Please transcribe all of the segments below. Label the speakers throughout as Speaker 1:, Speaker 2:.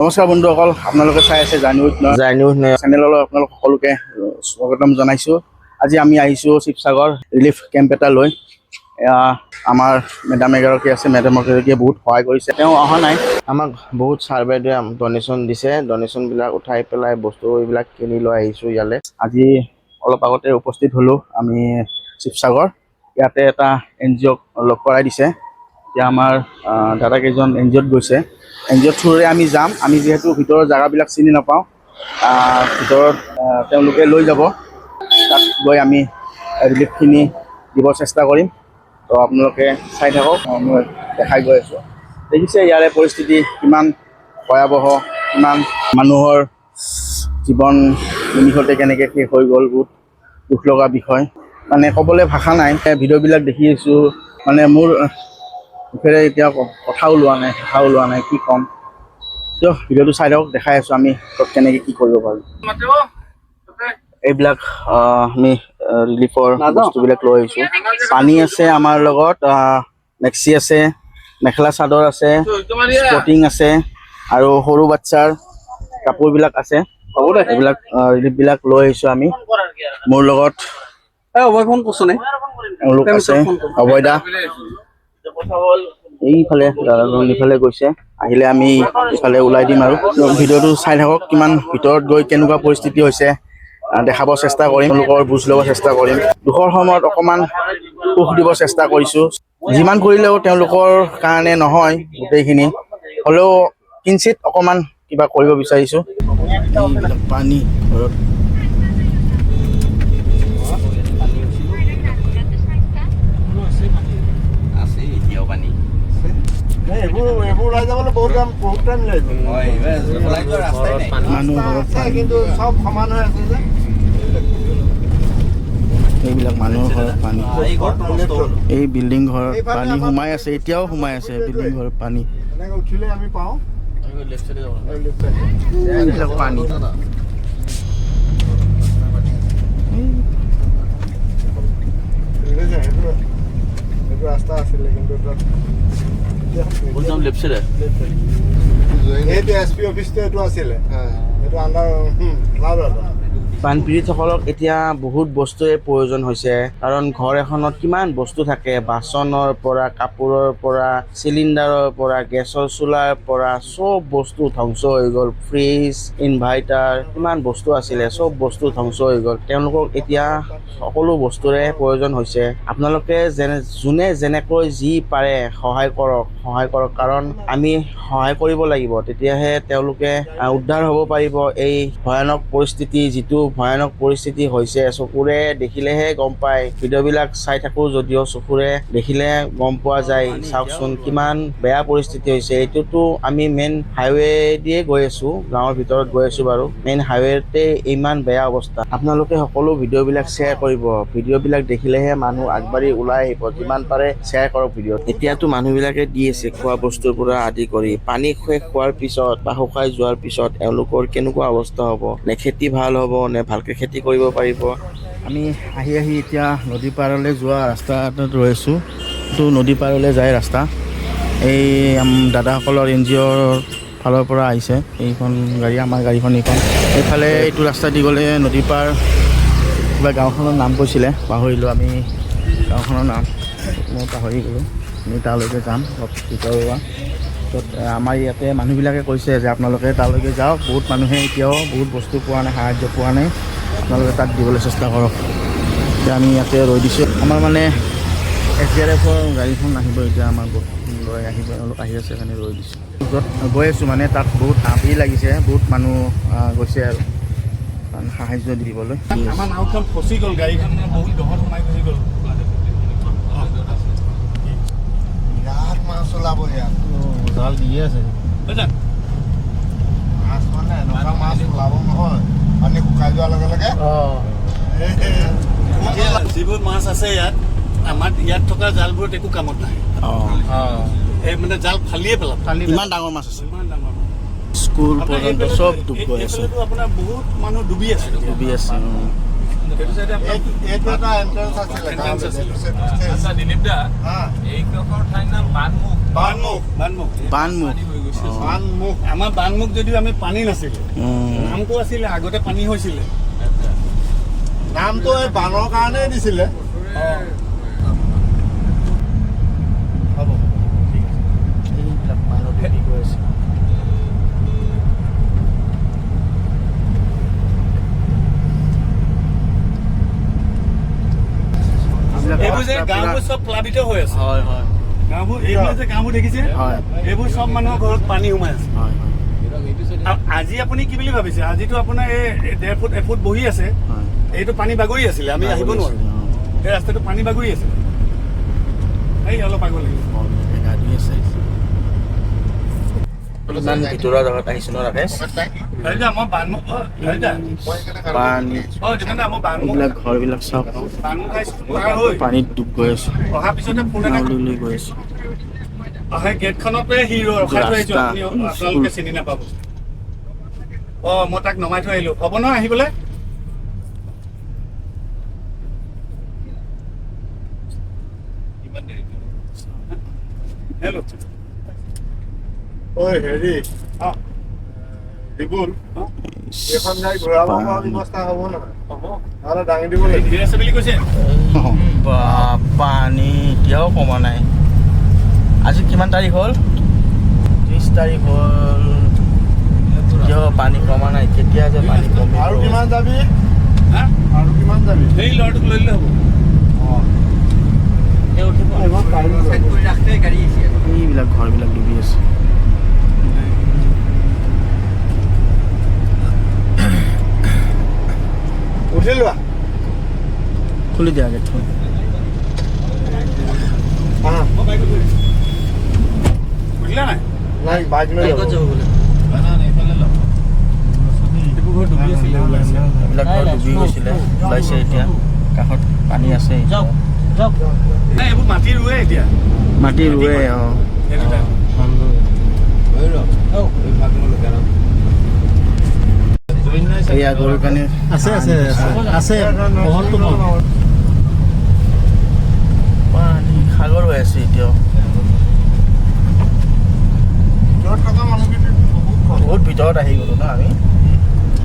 Speaker 1: নমস্কাৰ বন্ধুসকল, আপোনালোকে চাই আছে জানিউজ চেনেললৈ আপোনালোক সকলোকে স্বাগতম জনাইছোঁ। আজি আমি আহিছোঁ শিৱসাগৰ ৰিলিফ কেম্প এটা লৈ। আমাৰ মেডাম এগৰাকী আছে, মেডাম এগৰাকীয়ে বহুত সহায় কৰিছে। তেওঁ অহা নাই, আমাক বহুত ছাৰ বাইদেৱে ডনেশ্যন দিছে। ডনেশ্যনবিলাক উঠাই পেলাই বস্তু এইবিলাক কিনি লৈ আহিছোঁ ইয়ালৈ। আজি অলপ আগতে উপস্থিত হ'লোঁ আমি শিৱসাগৰ। ইয়াতে এটা NGOক লগ কৰাই দিছে। এতিয়া আমাৰ দাদাকেইজন NGOত গৈছে। NGOৰ থ্ৰুৰে আমি যাম। আমি যিহেতু ভিতৰৰ জেগাবিলাক চিনি নাপাওঁ, ভিতৰত তেওঁলোকে লৈ যাব। তাত গৈ আমি ৰিলিফখিনি দিব চেষ্টা কৰিম। তো আপোনালোকে চাই থাকক, মই দেখাই গৈ আছোঁ। দেখিছে ইয়াৰে পৰিস্থিতি কিমান ভয়াৱহ, কিমান মানুহৰ জীৱন নিমিষতে কেনেকৈ শেষ হৈ গ'ল। বহুত দুখ লগা বিষয়, মানে ক'বলৈ ভাষা নাই। ভিডিঅ'বিলাক দেখি আছোঁ, মানে মোৰ মুখেৰে এতিয়া কথাও ওলোৱা নাই, কি ক'ম। দিয়ক ভিডিঅ'টো চাই থাকক, দেখাই আছোঁ আমি কেনেকৈ কি কৰিব পাৰোঁ। এইবিলাক আমি ৰিলিফৰ বস্তুবিলাক লৈ আহিছোঁ। পানী আছে আমাৰ লগত, মেক্সি আছে, মেখেলা চাদৰ আছে, স্পৰ্টিং আছে আৰু সৰু বাচ্ছাৰ কাপোৰবিলাক আছে। এইবিলাক ৰিলিফবিলাক লৈ আহিছোঁ আমি। মোৰ লগত এওঁলোক আছে, অভয়দা এইফালে দাদাজন ইফালে গৈছে। আহিলে আমি ইফালে ওলাই দিম আৰু ভিডিঅ'টো চাই থাকক। কিমান ভিতৰত গৈ কেনেকুৱা পৰিস্থিতি হৈছে দেখাব চেষ্টা কৰিম, তেওঁলোকৰ বুজ ল'ব চেষ্টা কৰিম। দুখৰ সময়ত অকণমান সুখ দিব চেষ্টা কৰিছোঁ। যিমান কৰিলেও তেওঁলোকৰ কাৰণে নহয় গোটেইখিনি, হ'লেও কিঞ্চিত অকণমান কিবা কৰিব বিচাৰিছোঁ। পানী ঘৰত এইবিলাক মানুহৰ ঘৰত পানী, এই বিল্ডিং ঘৰত পানী সোমাই আছে, এতিয়াও সোমাই আছে বিল্ডিং ঘৰত পানী। এইবিলাক পানী ৰাস্তা আছিলে, কিন্তু SP অফিচটো এইটো আছিলে, এইটো আণ্ডাৰ বানপীড়িতসকলক এতিয়া বহুত বস্তুৰে প্ৰয়োজন হৈছে। কাৰণ ঘৰ এখনত কিমান বস্তু থাকে, বাচনৰ পৰা, কাপোৰৰ পৰা, চিলিণ্ডাৰৰ পৰা, গেছৰ চুলাৰ পৰা, চব বস্তু ধ্বংস হৈ গ'ল। ফ্ৰিজ, ইনভাৰ্টাৰ, কিমান বস্তু আছিলে, চব বস্তু ধ্বংস হৈ গ'ল। তেওঁলোকক এতিয়া সকলো বস্তুৰে প্ৰয়োজন হৈছে। আপোনালোকে যোনে যেনেকৈ যি পাৰে সহায় কৰক, কাৰণ আমি সহায় কৰিব লাগিব, তেতিয়াহে তেওঁলোকে উদ্ধাৰ হ'ব পাৰিব। এই ভয়ানক পৰিস্থিতি, যিটো ভয়ানক পৰিস্থিতি হৈছে, চকুৰে দেখিলেহে গম পায়। ভিডিঅ'বিলাক চাই থাকোঁ যদিও চকুৰে দেখিলে গম পোৱা যায়। চাওকচোন কিমান বেয়া পৰিস্থিতি হৈছে। এইটোতো আমি মেইন হাইৱে দিয়ে গৈ আছোঁ, গাঁৱৰ ভিতৰত গৈ আছোঁ বাৰু। মেইন হাইৱেতে ইমান বেয়া অৱস্থা। আপোনালোকে সকলো ভিডিঅ'বিলাক শ্বেয়াৰ কৰিব। ভিডিঅ'বিলাক দেখিলেহে মানুহ আগবাঢ়ি ওলাই আহিব। যিমান পাৰে শ্বেয়াৰ কৰক ভিডিঅ'। এতিয়াতো মানুহবিলাকে দি আছে খোৱা বস্তুৰ পৰা আদি কৰি। পানী শেষ হোৱাৰ পিছত বা শুকাই যোৱাৰ পিছত এওঁলোকৰ কেনেকুৱা অৱস্থা হ'ব, নে খেতি ভাল হ'ব, নে ভালকৈ খেতি কৰিব পাৰিব। আমি আহি এতিয়া নদী পাৰলৈ যোৱা ৰাস্তা এটাত ৰৈ আছোঁ। এইটো নদী পাৰলৈ যায় ৰাস্তা। এই দাদাসকলৰ NGOৰ ফালৰ পৰা আহিছে এইখন গাড়ী, আমাৰ গাড়ীখন এইখন। এইফালে এইটো ৰাস্তা দি গ'লে নদী পাৰ, কিবা গাঁওখনৰ নাম কৈছিলে, পাহৰিলোঁ আমি গাঁওখনৰ নাম, মই পাহৰি গ'লোঁ। আমি তালৈকে যাম অলপ ভিতৰুৱা। আমাৰ ইয়াতে মানুহবিলাকে কৈছে যে আপোনালোকে তালৈকে যাওক। বহুত মানুহে এতিয়াও বহুত বস্তু পোৱা নাই, সাহাৰ্য পোৱা নাই। আপোনালোকে তাত দিবলৈ চেষ্টা কৰক। এতিয়া আমি ইয়াতে ৰৈ দিছোঁ। আমাৰ মানে SDRFৰ গাড়ীখন আহিব এতিয়া, আমাৰ লৈ আহিব, অলপ আহি আছে কাৰণে ৰৈ দিছোঁ। য'ত গৈ আছোঁ মানে তাত বহুত ভিৰ লাগিছে, বহুত মানুহ গৈছে আৰু সাহাৰ্য দিবলৈ। আমাৰ নাওখন ফচি গ'ল, গাড়ীখন বহুত দহত সোমাই গুচি গ'ল। মাছ ওলাব ইয়াত, জাল দিয়ে আছে। মাছ মানে এনেকুৱা মাছ ওলাব নহয়, পানী শুকাই যোৱাৰ লগে লগে। যিবোৰ মাছ আছে ইয়াত, আমাৰ ইয়াত থকা জালবোৰত একো কামত নাই। এই মানে জাল ফালিয়ে পেলাম। ইমান ডাঙৰ মাছ আছে, ইমান ডাঙৰ স্কুল পৰ্যন্ত চব ডুব গৈ আছে। আপোনাৰ বহুত মানুহ ডুবি আছে। এইটো এটা এন্ট্ৰেন্স আছিলে। দিলীপ দা, এইডোখৰ ঠাইৰ নাম বানমুখ।
Speaker 2: বানমুখ আমাৰ বানমুখ যদিও আমি পানী নাছিলে নামটো আছিলে আগতে পানী হৈছিলে নামটো এই বানৰ কাৰণে দিছিলে হ'ব ঠিক আছে এইবিলাক মানুহ ফেৰি গৈ আছে এইবোৰ যে গাঁওবোৰ চব প্লাবিত হৈ আছে হয় হয় গাঁওবোৰ এইবিলাক যে গাঁওবোৰ দেখিছে হয় এইবোৰ চব মানুহৰ ঘৰত পানী সোমাই আছে হয় আজি আপুনি কি বুলি ভাবিছে আজিতো আপোনাৰ এই 1.5 ফুট 1 ফুট বহি আছে এইটো পানী বাগৰি আছিলে আমি আহিব নোৱাৰো এই ৰাস্তাটো পানী বাগৰি আছিলে এই অলপ আগলৈ গাড়ী আছে
Speaker 1: ইমান ভিতৰৰ জেগাত আহিছো ন ৰাকেশ এইবিলাক ঘৰবিলাক চব পানীত ডুব গৈ আছে
Speaker 2: অহাৰ পিছতে
Speaker 1: লৈ গৈ আছে
Speaker 2: গেটখনতে সি ৰখাই থৈ আহিছো আপোনালোকে চিনি নাপাব মই তাক নমাই থৈ আহিলো হ'ব নহয় আহিবলৈ হেল্ল' ঐ হেৰি দিবুল এখন গাড়ী ঘূৰাব পৰা ব্যৱস্থা হ'ব নহয় হ'ব নহ'লে দাঙি দিব লাগিব ধীৰে আছে বুলি কৈছে
Speaker 1: পানী এতিয়াও কমা নাই আজি কিমান তাৰিখ হ'ল 30 তাৰিখ হ'ল এতিয়াও পানী কমা নাই কেতিয়া যে পানী কমে
Speaker 2: আৰু কিমান যাবি আৰু কিমান যাবি সেই ল'ৰাটোক লৈ ল'লে হ'ব
Speaker 1: এইবিলাক ঘৰবিলাক ডুবি আছে
Speaker 2: উঠি লোৱা
Speaker 1: খুলি দিয়া গেটখন
Speaker 2: উঠিলা নাই নাই বাইক লৈ যাব
Speaker 1: এইবিলাক ঘৰ ডুবি গৈছিলে ওলাইছে এতিয়া কাষত পানী আছে
Speaker 2: এইবোৰ মাটি ৰুৱে এতিয়া
Speaker 1: মাটি ৰুৱে এয়া গৰুৰ কাৰণে
Speaker 2: আছে আছে আছে
Speaker 1: পানী সাগৰ হৈ আছে এতিয়াও বহুত ভিতৰত আহি গ'লো ন আমি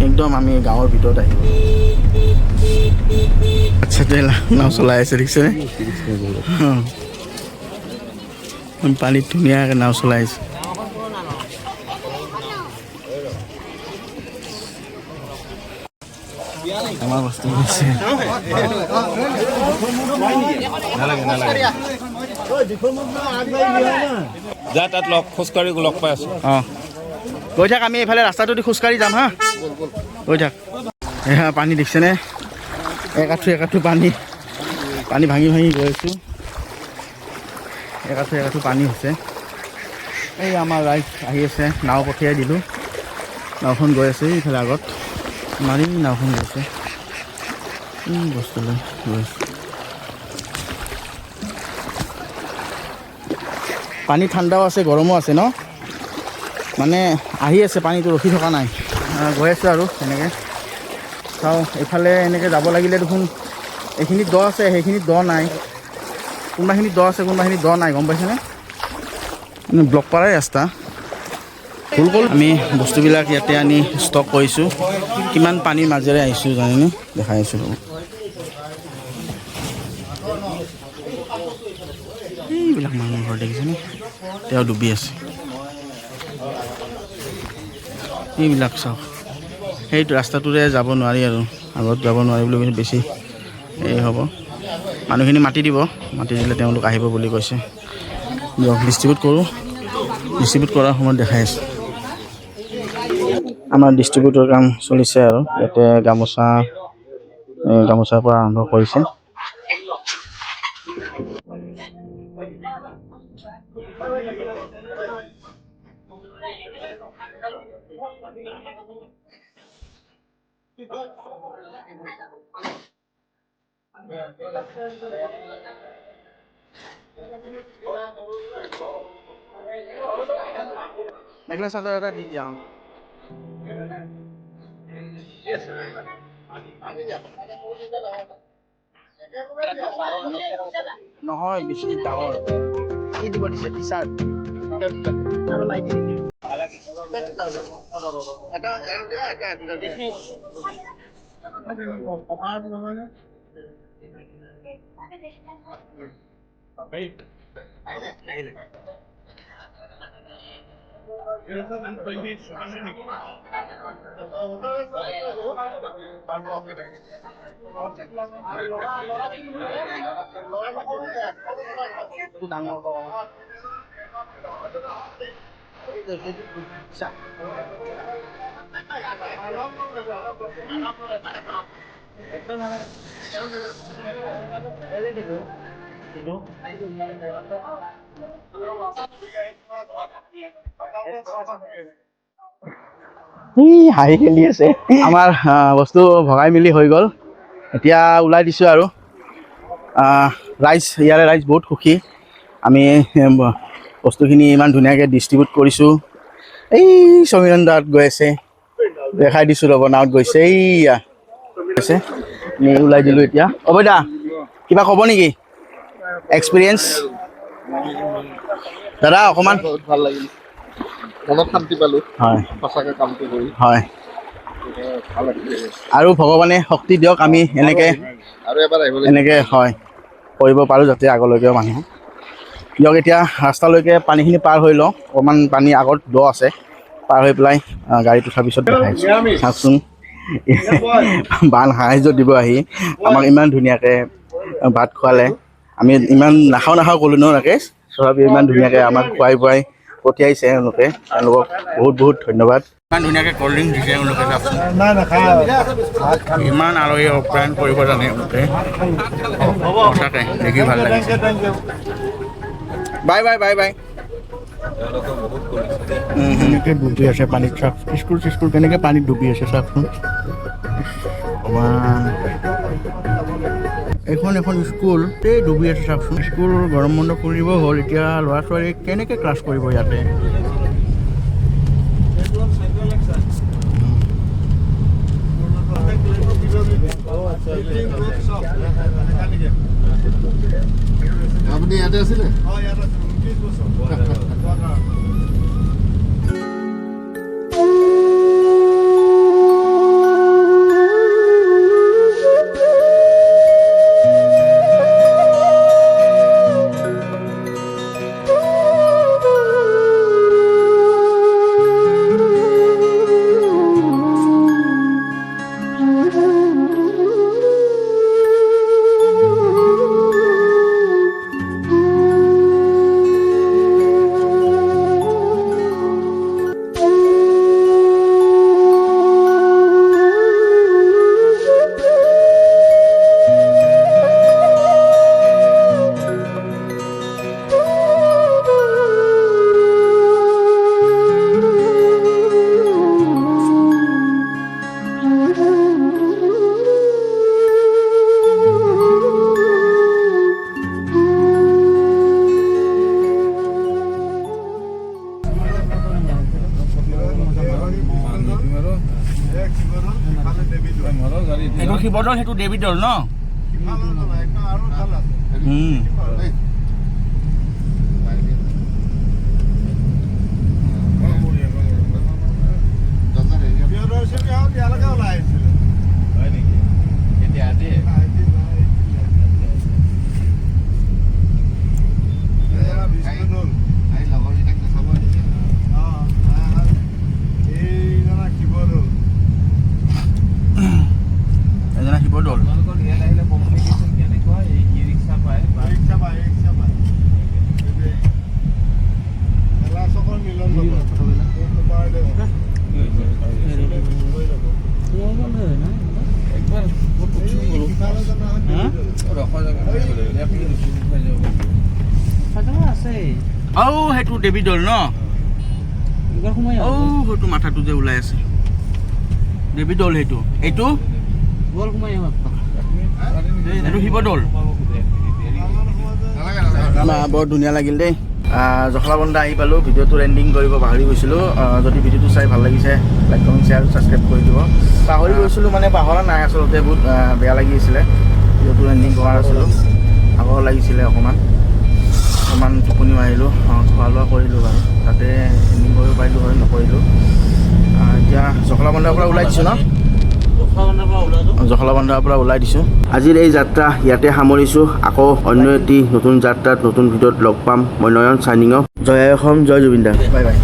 Speaker 1: একদম আমি গাঁৱৰ ভিতৰত আহি গ'লো আচ্ছা নাও চলাই আছে দেখিছেনে পানীত ধুনীয়াকৈ নাও চলাই আছে আমাৰ বস্তু আছে
Speaker 3: যা তাত খোজকাঢ়ি লগ পাই আছো
Speaker 1: গৈ থাক আমি এইফালে ৰাস্তাটো দি খোজকাঢ়ি যাম হা গৈ থাক এয়া পানী দেখিছেনে একাঠু পানী পানী ভাঙি ভাঙি গৈ আছোঁ একাঠু পানী হৈছে এই আমাৰ ৰাইজ আহি আছে নাও পঠিয়াই দিলোঁ নাওখন গৈ আছে এইফালে আগত মাৰি নাওখন গৈছে বস্তু লৈ গৈ আছে পানী ঠাণ্ডাও আছে গৰমো আছে ন মানে আহি আছে পানীটো ৰখি থকা নাই গৈ আছোঁ আৰু এনেকৈ চাওঁ এইফালে এনেকৈ যাব লাগিলে দেখোন এইখিনিত দ আছে সেইখিনিত দ নাই কোনোবাখিনিত দ আছে কোনোবাখিনিত দ নাই গম পাইছেনে ব্লক পাৰাই ৰাস্তা ভুল কৰিলোঁ আমি বস্তুবিলাক ইয়াতে আনি ষ্টক কৰিছোঁ কিমান পানীৰ মাজেৰে আহিছোঁ জানেনে দেখাই আছোঁ এইবিলাক মানুহৰ ঘৰ দেখিছেনে তেওঁ ডুবি আছে এইবিলাক চাওক সেইটো ৰাস্তাটোৰে যাব নোৱাৰি আৰু আগত যাব নোৱাৰি বুলি কৈছে বেছি এই হ'ব মানুহখিনি মাতি দিব মাতি দিলে তেওঁলোক আহিব বুলি কৈছে দিয়ক ডিষ্ট্ৰিবিউট কৰোঁ ডিষ্ট্ৰিবিউট কৰাৰ সময়ত দেখাই আছোঁ আমাৰ ডিষ্ট্ৰিবিউটৰ কাম চলিছে আৰু ইয়াতে গামোচাৰ পৰা আৰম্ভ কৰিছে মেখেলা চাদৰ এটা দি দিয়া নহয় বেছি ডাঙৰ কি দিব দিছে টি চাৰ্ট হাঁহি খেলি আছে আমাৰ বস্তু ভগাই মেলি হৈ গ'ল এতিয়া ওলাই দিছোঁ আৰু ইয়াৰে ৰাইজ বহুত সুখী আমি বস্তুখিনি ইমান ধুনীয়াকৈ ডিষ্ট্ৰিবিউট কৰিছোঁ এই সমীৰণ দাত গৈ আছে দেখাই দিছোঁ ৰ'ব নাৱত গৈছে এইয়া গৈছে আমি ওলাই দিলোঁ এতিয়া অবৈ দা কিবা ক'ব নেকি এক্সপিৰিয়েঞ্চ দাদা অকণমান
Speaker 4: বহুত ভাল লাগিল মনত শান্তি পালোঁ
Speaker 1: হয়
Speaker 4: সঁচাকৈ কামটো কৰি
Speaker 1: হয়
Speaker 4: ভাল লাগিলে
Speaker 1: আৰু ভগৱানে শক্তি দিয়ক আমি এনেকৈ
Speaker 4: আৰু এবাৰ আহিব লাগিব
Speaker 1: এনেকৈ হয় কৰিব পাৰোঁ যাতে আগলৈকেও মানুহ দিয়ক এতিয়া ৰাস্তালৈকে পানীখিনি পাৰ হৈ লওঁ অকণমান পানী আগত দ আছে পাৰ হৈ পেলাই গাড়ীত উঠাৰ পিছত দেখাইছোঁ চাওকচোন বান সাহাৰ্য দিব আহি আমাক ইমান ধুনীয়াকৈ ভাত খোৱালে আমি ইমান নাখাওঁ ক'লোঁ ন ৰাকেশ তথাপিও ইমান ধুনীয়াকৈ আমাক খুৱাই বুৱাই পঠিয়াইছে তেওঁলোকক বহুত বহুত ধন্যবাদ ইমান ধুনীয়াকৈ ক'ল্ড ড্ৰিংক দিছে তেওঁলোকে ইমান আলহী আপ্যায়ন কৰিব জানে তেওঁলোকে সঁচাকৈ দেখি ভাল লাগিছে বাই বাই বাই বাই কেনেকৈ ডুবি আছে পানীত চাওক স্কুল কেনেকৈ পানীত ডুবি আছে চাওকচোন এখন স্কুল ডুবি আছে চাওকচোন স্কুল গৰম বন্ধ কৰিব হ'ল এতিয়া ল'ৰা ছোৱালী কেনেকৈ ক্লাছ কৰিব ইয়াতে
Speaker 4: আপুনি ইয়াতে আছিলে
Speaker 1: এইটো শিৱদৌল সেইটো দেৱীদৌল ন শিৱদৌল সেইটো দেৱীদৌল ন সেইটো মাথাটো যে ওলাই আছে দেৱীদৌল সেইটো এইটো শিৱদৌল বৰ ধুনীয়া লাগিল দেই জখলাবন্ধা আহি পালোঁ ভিডিঅ'টো এণ্ডিং কৰিব পাহৰি গৈছিলোঁ যদি ভিডিঅ'টো চাই ভাল লাগিছে লাইক কমেণ্ট শ্বেয়াৰ ছাবস্ক্ৰাইব কৰি দিব পাহৰি গৈছিলোঁ মানে পাহৰা নাই আচলতে বহুত বেয়া লাগি আছিলে ভিডিঅ'টো এণ্ডিং কৰা নাছিলোঁ ভাগৰ লাগিছিলে অকণমান অকণমান টোপনি মাৰিলোঁ, খোৱা লোৱা কৰিলোঁ বাৰু, তাতে এণ্ডিং কৰিব পাৰিলোঁ হয়, নকৰিলোঁ। এতিয়া জখলা বন্ধাৰ পৰা ওলাই দিছোঁ ন, জখলা বন্ধাৰ পৰা ওলাই দিছোঁ। আজিৰ এই যাত্ৰা ইয়াতে সামৰিছোঁ। আকৌ অন্য এটি নতুন যাত্ৰাত নতুন ভিডিঅ'ত লগ পাম। মই নয়ন চাইনিং অফ। জয় অসম, জয় জুবিন দা, বাই বাই।